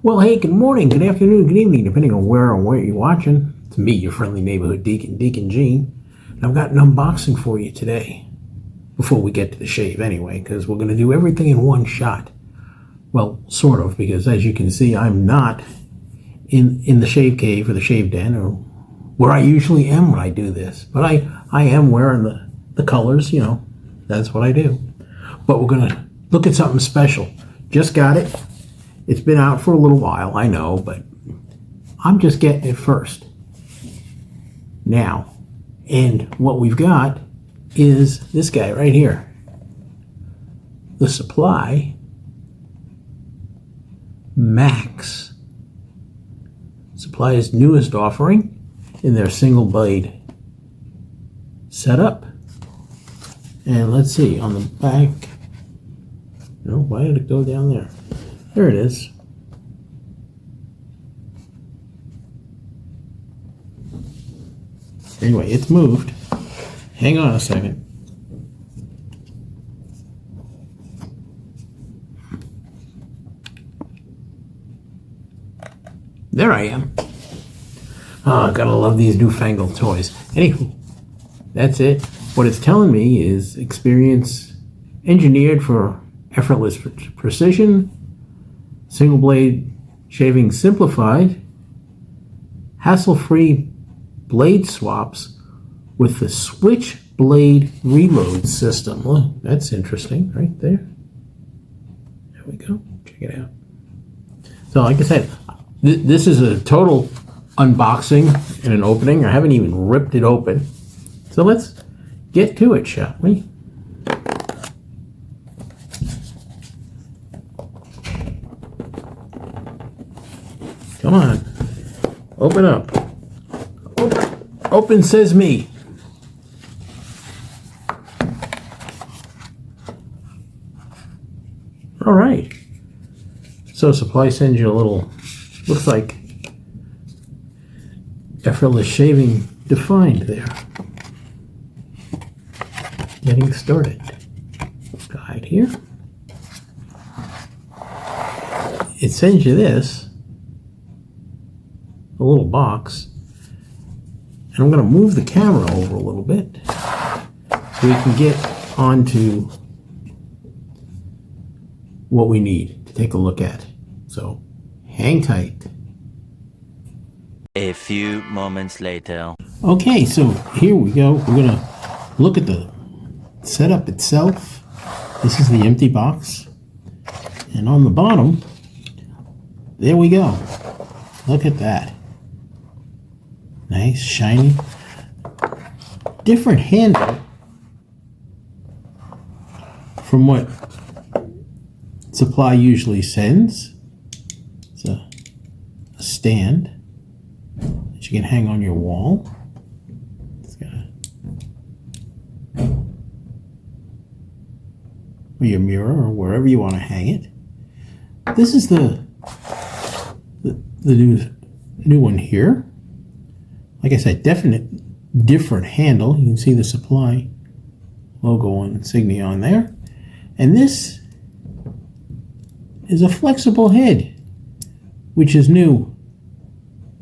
Well, hey, good morning, good afternoon, good evening, depending on where you're watching. It's me, your friendly neighborhood Deacon, Deacon Gene. And I've got an unboxing for you today. Before we get to the shave, anyway, because we're going to do everything in one shot. Well, sort of, because as you can see, I'm not in the shave cave or the shave den, or where I usually am when I do this. But I am wearing the colors, you know, that's what I do. But we're going to look at something special. Just got it. It's been out for a little while, I know, but I'm just getting it first. Now, and what we've got is this guy right here. The Supply Max. Supply's newest offering in their single blade setup. And let's see, on the back, no, why did it go down there? There it is. Anyway, it's moved. Hang on a second. There I am. Oh, gotta love these newfangled toys. Anywho, that's it. What it's telling me is experience engineered for effortless precision, single blade shaving simplified, hassle-free blade swaps with the switch blade reload system. Look, that's interesting right there. There we go. Check it out. So like I said, this is a total unboxing and an opening. I haven't even ripped it open. So let's get to it, shall we? Come on. Open up. Open says me. All right. So Supply sends you a little, looks like effortless shaving defined there. Getting started. Guide here. It sends you this, a little box. And I'm going to move the camera over a little bit so we can get onto what we need to take a look at. So hang tight. A few moments later. Okay, so here we go. We're going to look at the setup itself. This is the empty box. And on the bottom, there we go. Look at that. Nice, shiny. Different handle from what Supply usually sends. It's a stand that you can hang on your wall. It's got or your mirror or wherever you want to hang it. This is the new one here. Like I said, different handle. You can see the Supply logo and insignia on there. And this is a flexible head, which is new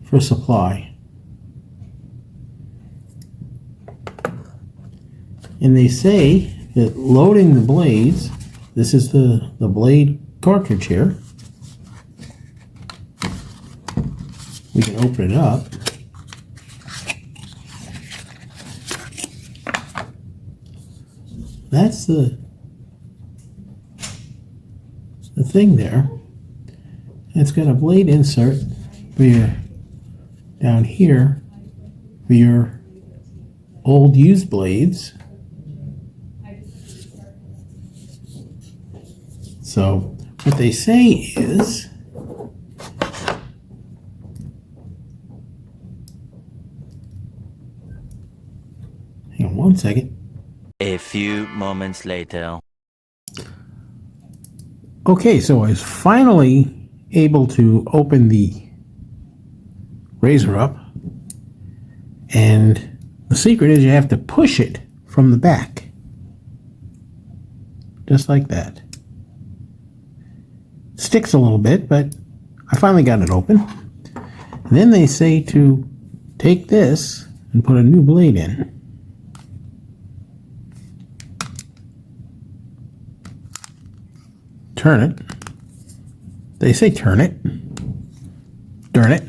for Supply. And they say that loading the blades, this is the blade cartridge here. We can open it up. That's the thing there. It's got a blade insert for your, down here, for your old used blades. So what they say is, hang on one second. A few moments later. Okay, so I was finally able to open the razor up, and the secret is you have to push it from the back. Just like that. Sticks a little bit, but I finally got it open. And then they say to take this and put a new blade in. Turn it. They say turn it. Turn it.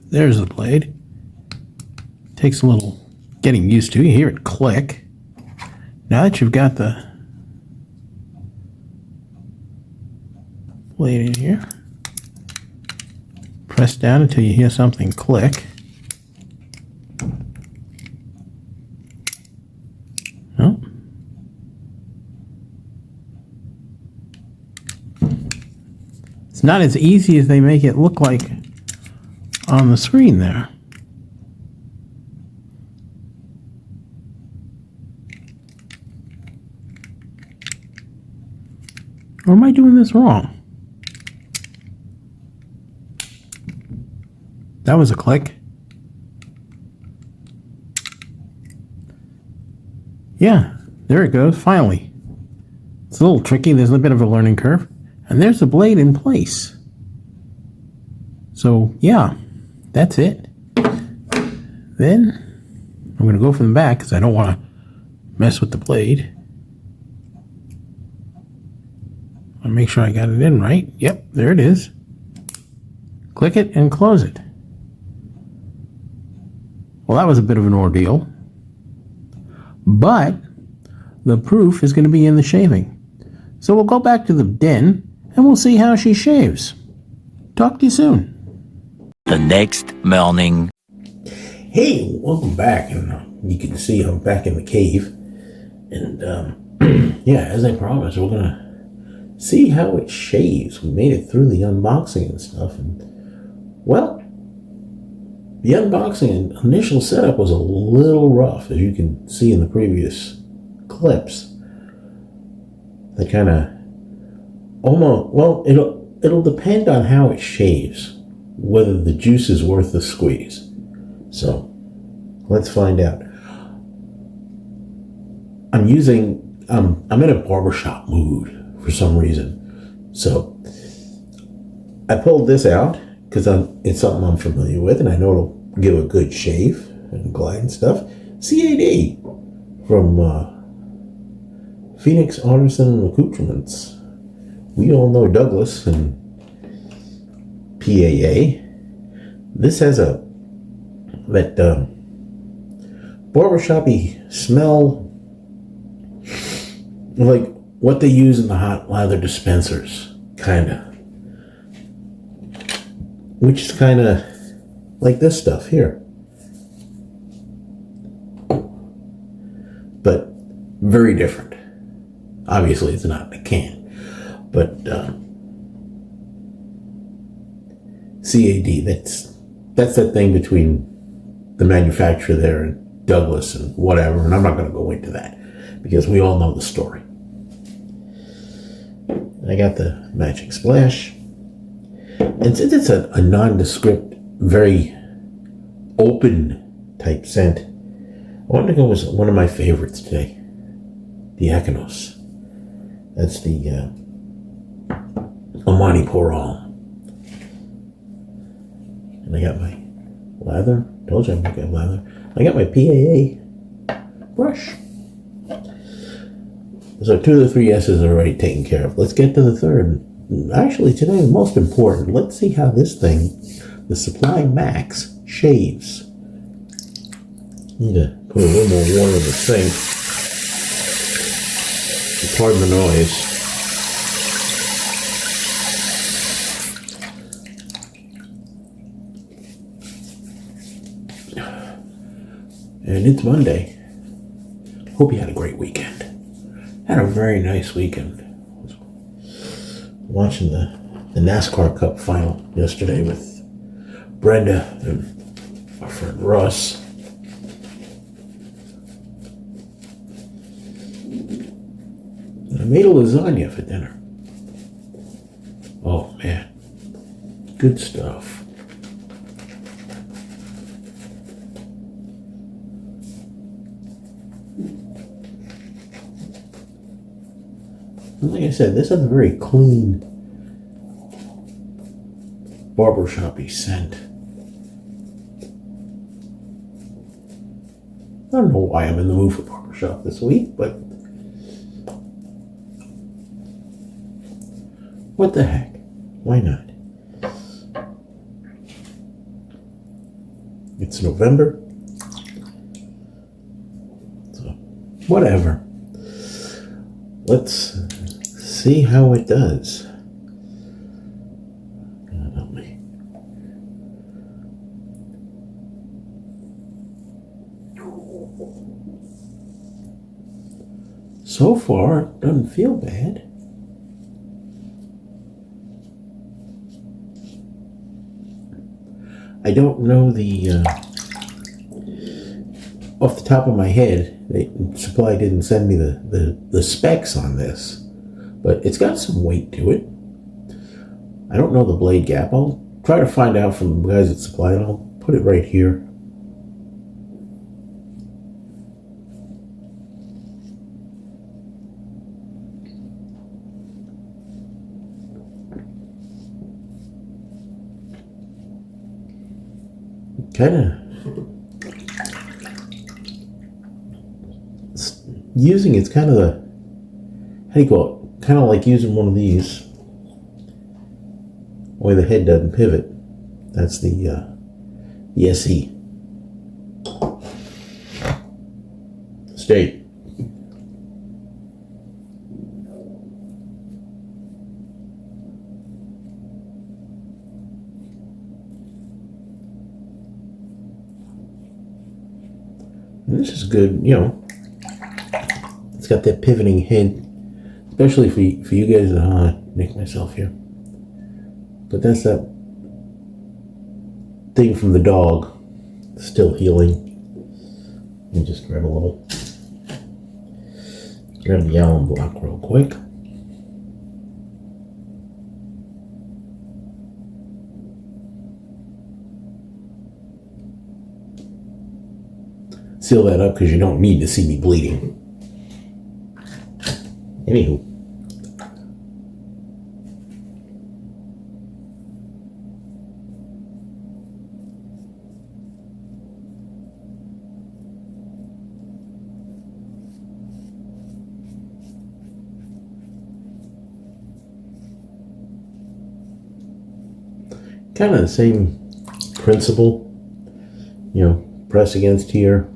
There's the blade. Takes a little getting used to. You hear it click. Now that you've got the blade in here, press down until you hear something click. Oh. It's not as easy as they make it look like on the screen there. Or am I doing this wrong? That was a click. Yeah, there it goes, finally. It's a little tricky, there's a bit of a learning curve. And there's the blade in place. So, yeah, that's it. Then, I'm going to go from the back because I don't want to mess with the blade. I'll make sure I got it in right. Yep, there it is. Click it and close it. Well, that was a bit of an ordeal. But the proof is going to be in the shaving. So we'll go back to the den and we'll see how she shaves. Talk to you soon. The next morning. Hey, welcome back. And you can see I'm back in the cave. And yeah, as I promised, we're going to see how it shaves. We made it through the unboxing and stuff. And, well, the unboxing and initial setup was a little rough, as you can see in the previous clips. They kind of almost, well, it'll depend on how it shaves, whether the juice is worth the squeeze. So let's find out. I'm in a barbershop mood for some reason. So I pulled this out because it's something I'm familiar with and I know it'll give a good shave and glide and stuff. CAD from Phoenix Artisan Accoutrements. We all know Douglas and PAA. This has that barbershop-y smell, like what they use in the hot lather dispensers, kinda. Which is kinda like this stuff here. But very different. Obviously it's not in a can. But CAD, that's that thing between the manufacturer there and Douglas and whatever, and I'm not going to go into that because we all know the story. I got the matching splash, and since it's a nondescript, very open type scent, I wanted to go with one of my favorites today, Diakonos. That's the Amani Poral. And I got my lather. Told you I'm going to get lather. I got my PAA brush. So 2 of the 3 S's are already taken care of. Let's get to the third. Actually, today the most important. Let's see how this thing, the Supply Max, shaves. Need to put a little more water in the sink. Pardon the noise. And it's Monday. Hope you had a great weekend. Had a very nice weekend. Watching the NASCAR Cup final yesterday with Brenda and our friend Russ. And I made a lasagna for dinner. Oh man, good stuff. like I said, this has a very clean barbershop-y scent. I don't know why I'm in the mood for barbershop this week, but what the heck? Why not? It's November. So, whatever. Let's see how it does. God help me. So far, it doesn't feel bad. I don't know off the top of my head, Supply didn't send me the specs on this, but it's got some weight to it. I don't know the blade gap. I'll try to find out from the guys at Supply, and I'll put it right here. It's kind of the, how do you call it? Kind of like using one of these, where the head doesn't pivot. That's the SE. State. And this is good, you know. It's got that pivoting head, especially for you guys that nick myself here. But that's that thing from the dog, still healing. Let me just grab the alum block real quick. Seal that up because you don't need to see me bleeding. Anywho. Kind of the same principle, you know, press against here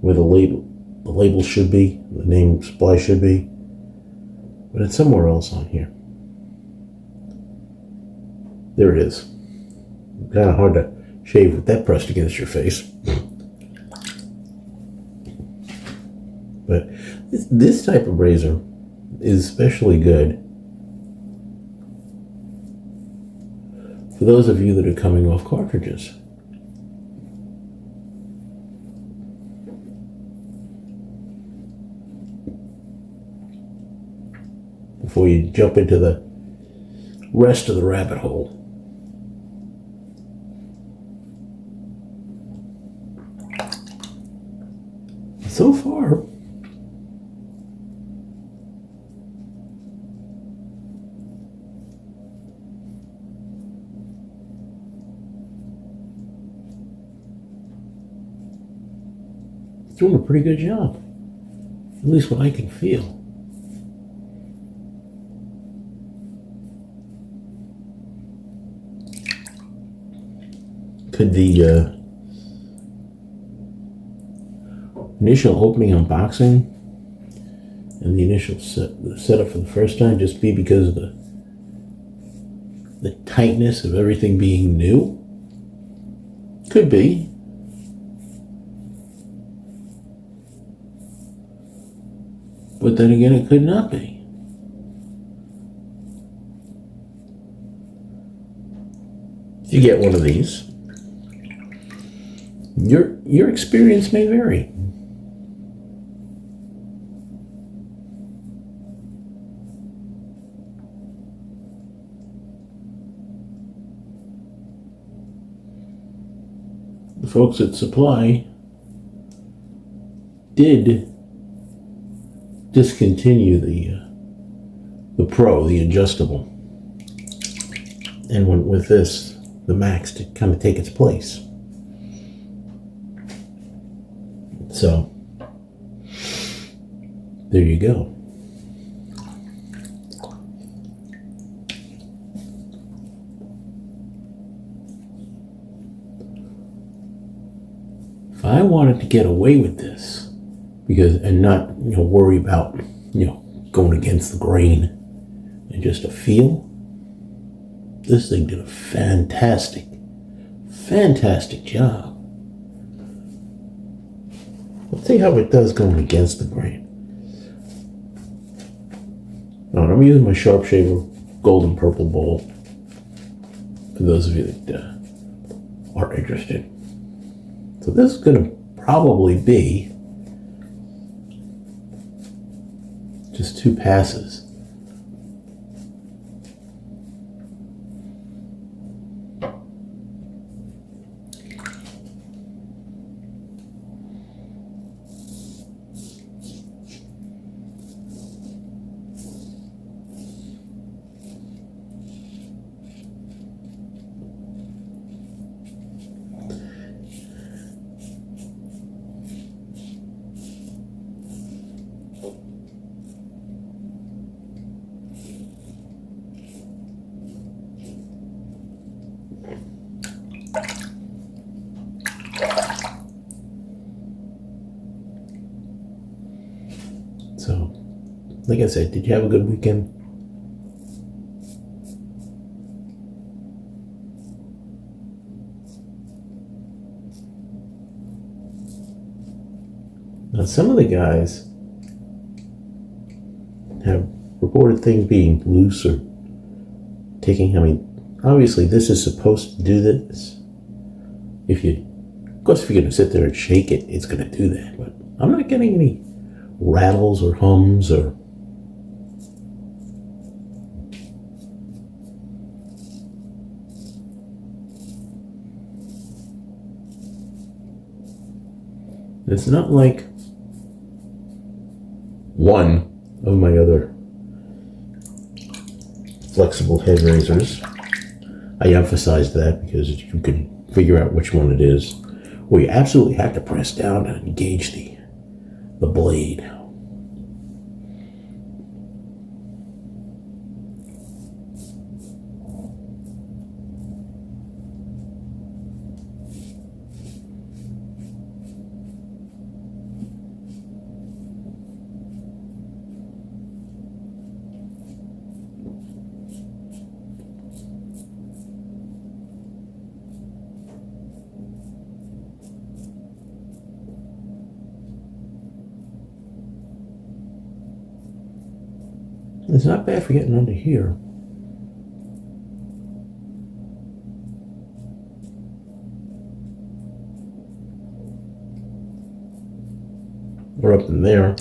where the label should be, the name Supply should be, but it's somewhere else on here. There it is. Kind of hard to shave with that pressed against your face. But this type of razor is especially good for those of you that are coming off cartridges. Before you jump into the rest of the rabbit hole. So far, it's doing a pretty good job. At least what I can feel. Could the initial opening unboxing and the initial setup for the first time just be because of the tightness of everything being new? Could be. But then again, it could not be. If you get one of these, your experience may vary. The folks at Supply did discontinue the Pro, the adjustable. And with this, the Max, to kind of take its place. So, there you go. If I wanted to get away with this, and not, worry about, going against the grain and just a feel, this thing did a fantastic job. Let's see how it does going against the grain. Now, I'm using my Sharpe Shaver golden purple bowl for those of you that are interested. So this is going to probably be just 2 passes. So, like I said, did you have a good weekend? Now, some of the guys have reported things being loose or taking, obviously this is supposed to do this. Of course, if you're going to sit there and shake it, it's going to do that. But I'm not getting any rattles or hums or it's not like one of my other flexible head razors. I emphasize that because you can figure out which one it is, where you absolutely have to press down and engage the blade. It's not bad for getting under here. Or up in there.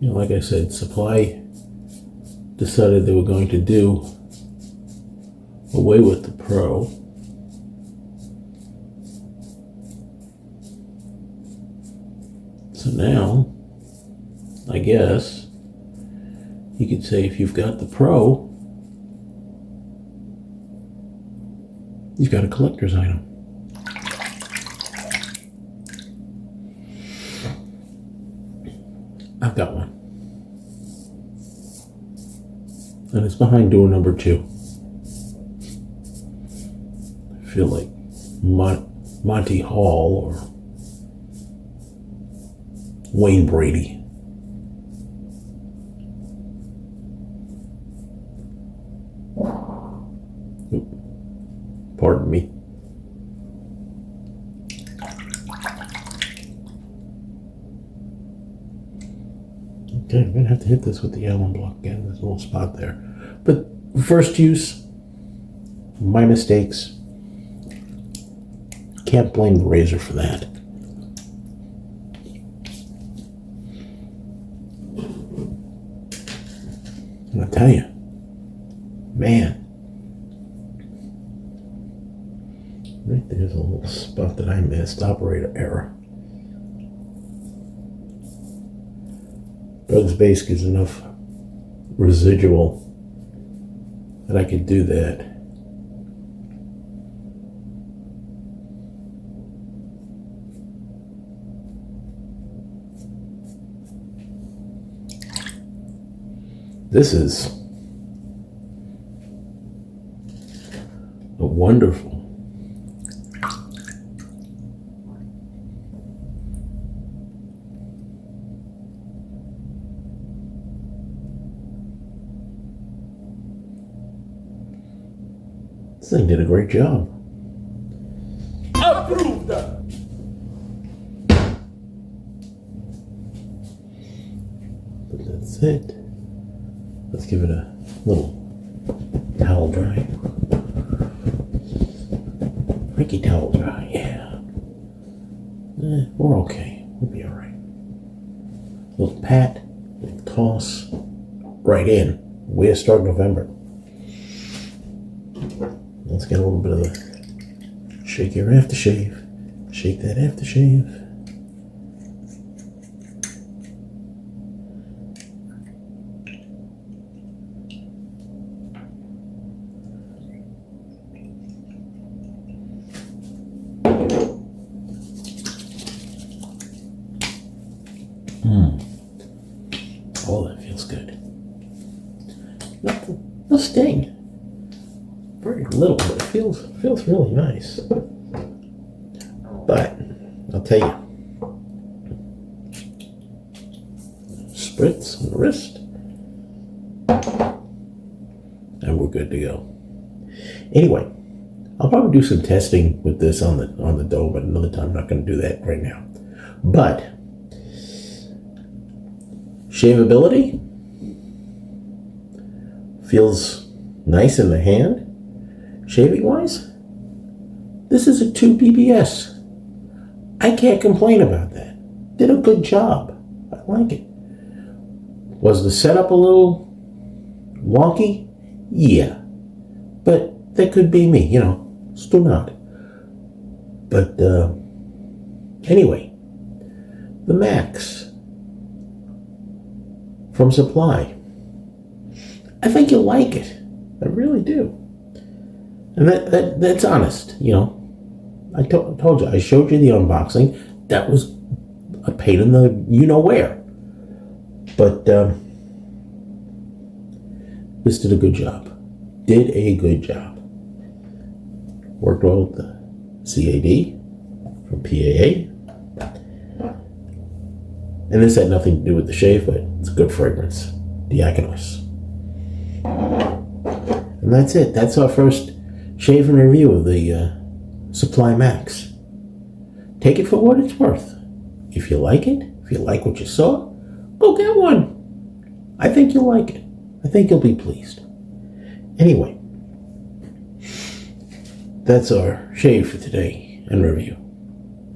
Like I said, Supply decided they were going to do away with the Pro. So now, I guess, you could say if you've got the Pro, you've got a collector's item. I've got one. And it's behind door number 2. I feel like Monty Hall or Wayne Brady. Oop. Pardon me. Okay, I'm gonna have to hit this with the Allen block again. There's a little spot there. But first use, my mistakes. can't blame the razor for that. And I tell you, man, right there's a little spot that I missed. Operator error. Doug's base gives enough residual that I could do that. This is a wonderful This thing did a great job. Approved. But that's it. Let's give it a little towel dry. Ricky towel dry, yeah. We're okay. We'll be alright. Little pat, little toss, right in. Way to start November. Let's get a little bit of the shake your aftershave. Shake that aftershave. Oh, that feels good. No sting. Very little, but it feels really nice. But I'll tell you, spritz on the wrist, and we're good to go. Anyway, I'll probably do some testing with this on the dough, but another time. I'm not going to do that right now. But shavability feels nice in the hand. Shaving wise, this is a 2 PPS. I can't complain about that. Did a good job. I like it. Was the setup a little wonky? Yeah. But that could be me, still not. But anyway, the Max from Supply. I think you'll like it. I really do. And that's honest, I told you, I showed you the unboxing. That was a pain in the you-know-where. But this did a good job. Did a good job. Worked well with the CAD from PAA. And this had nothing to do with the shave, but it's a good fragrance. Diakonos. And that's it. That's our first shave and review of the Supply Max. Take it for what it's worth. If you like it, if you like what you saw, go get one. I think you'll like it. I think you'll be pleased. Anyway, that's our shave for today and review.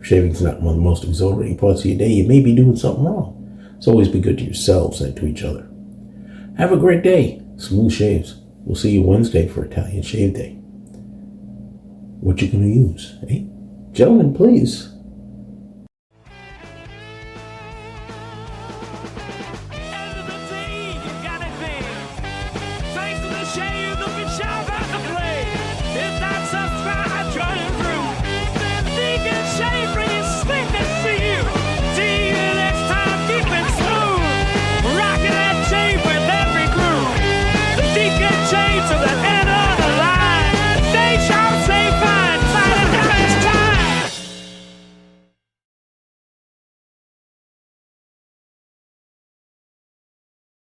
If shaving's not one of the most exhilarating parts of your day, you may be doing something wrong. So always be good to yourselves and to each other. Have a great day. Smooth shaves. We'll see you Wednesday for Italian Shave Day. What you gonna use, eh? Gentlemen, please.